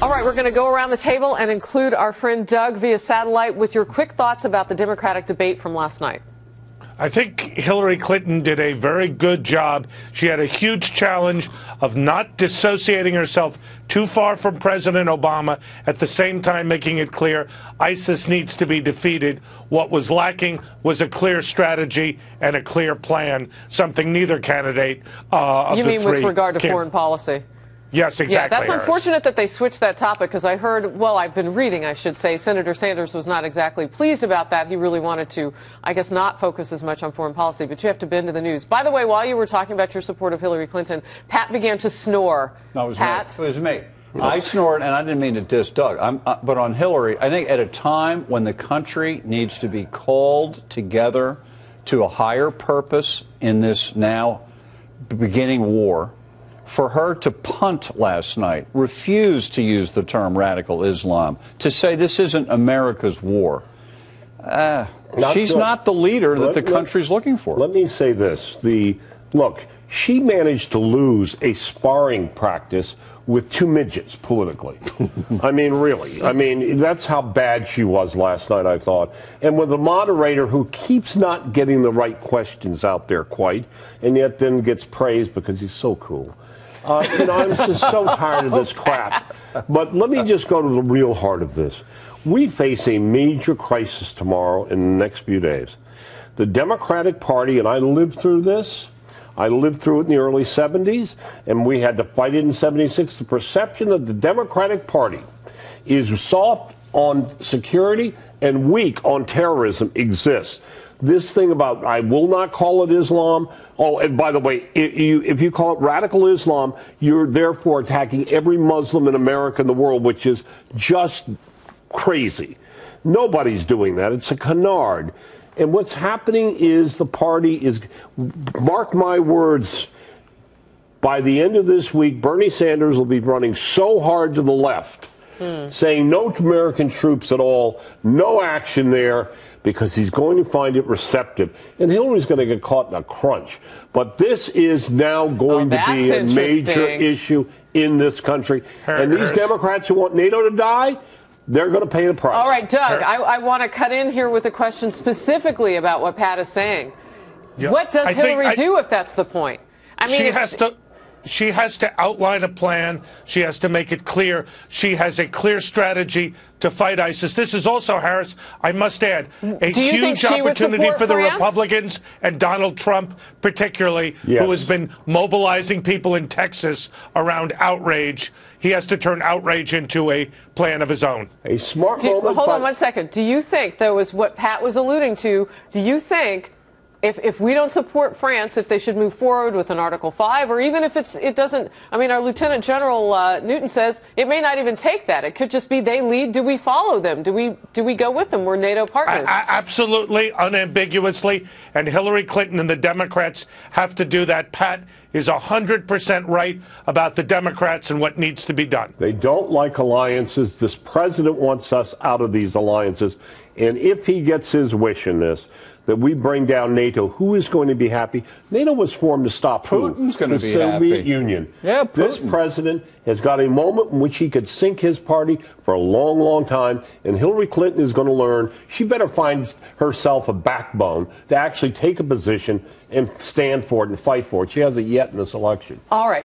All right, we're going to go around the table and include our friend Doug via satellite with your quick thoughts about the Democratic debate from last night. I think Hillary Clinton did a very good job. She had a huge challenge of not dissociating herself too far from President Obama, at the same time making it clear ISIS needs to be defeated. What was lacking was a clear strategy and a clear plan, something neither candidate of the three. You mean with regard to foreign policy? Yes, exactly. Yeah, that's unfortunate that they switched that topic, because I heard, well, I've been reading, I should say, Senator Sanders was not exactly pleased about that. He really wanted to, I guess, not focus as much on foreign policy, but you have to bend to the news. By the way, while you were talking about your support of Hillary Clinton, Pat began to snore. No, it was Pat? me. It was me. I snored, and I didn't mean to diss Doug. But on Hillary, I think at a time when the country needs to be called together to a higher purpose in this now beginning war, for her to punt last night, refuse to use the term radical Islam, to say this isn't America's war, she's not the leader that the country's looking for. Let me say this. Look, she managed to lose a sparring practice with two midgets politically. I mean, really. I mean, that's how bad she was last night, I thought. And with a moderator who keeps not getting the right questions out there quite, and yet then gets praised because he's so cool. I'm just so tired of this crap. But let me just go to the real heart of this. We face a major crisis tomorrow in the next few days. The Democratic Party, and I lived through this. I lived through it in the early 70s, and we had to fight it in 76. The perception that the Democratic Party is soft on security and weak on terrorism exists. This thing about I will not call it Islam. Oh, and by the way, if you call it radical Islam, you're therefore attacking every Muslim in America and the world, which is just crazy. Nobody's doing that. It's a canard. And what's happening is the party is, mark my words, by the end of this week, Bernie Sanders will be running so hard to the left, saying no to American troops at all, no action there, because he's going to find it receptive. And Hillary's going to get caught in a crunch. But this is now going to be a major issue in this country. And these Democrats who want NATO to die, they're going to pay the price. All right, Doug, I want to cut in here with a question specifically about what Pat is saying. Yeah. What does Hillary do if that's the point? I mean, she has to outline a plan. She has to make it clear. She has a clear strategy to fight ISIS. This is also, Harris, I must add, a huge opportunity for the Republicans and Donald Trump particularly, who has been mobilizing people in Texas around outrage. He has to turn outrage into a plan of his own. A smart moment. Hold on one second. Do you think, though, is what Pat was alluding to, do you think if we don't support France, if they should move forward with an Article 5, or even if it doesn't, I mean, our Lieutenant General Newton says it may not even take that. It could just be they lead. Do we follow them? Do we go with them? We're NATO partners. Absolutely, unambiguously. And Hillary Clinton and the Democrats have to do that. Pat is 100% right about the Democrats and what needs to be done. They don't like alliances. This president wants us out of these alliances. And if he gets his wish in this, that we bring down NATO, who is going to be happy? NATO was formed to stop Putin's going to be happy. The Soviet happy. Union. Yeah, this president has got a moment in which he could sink his party for a long, long time, and Hillary Clinton is going to learn she better find herself a backbone to actually take a position and stand for it and fight for it. She hasn't yet in this election. All right.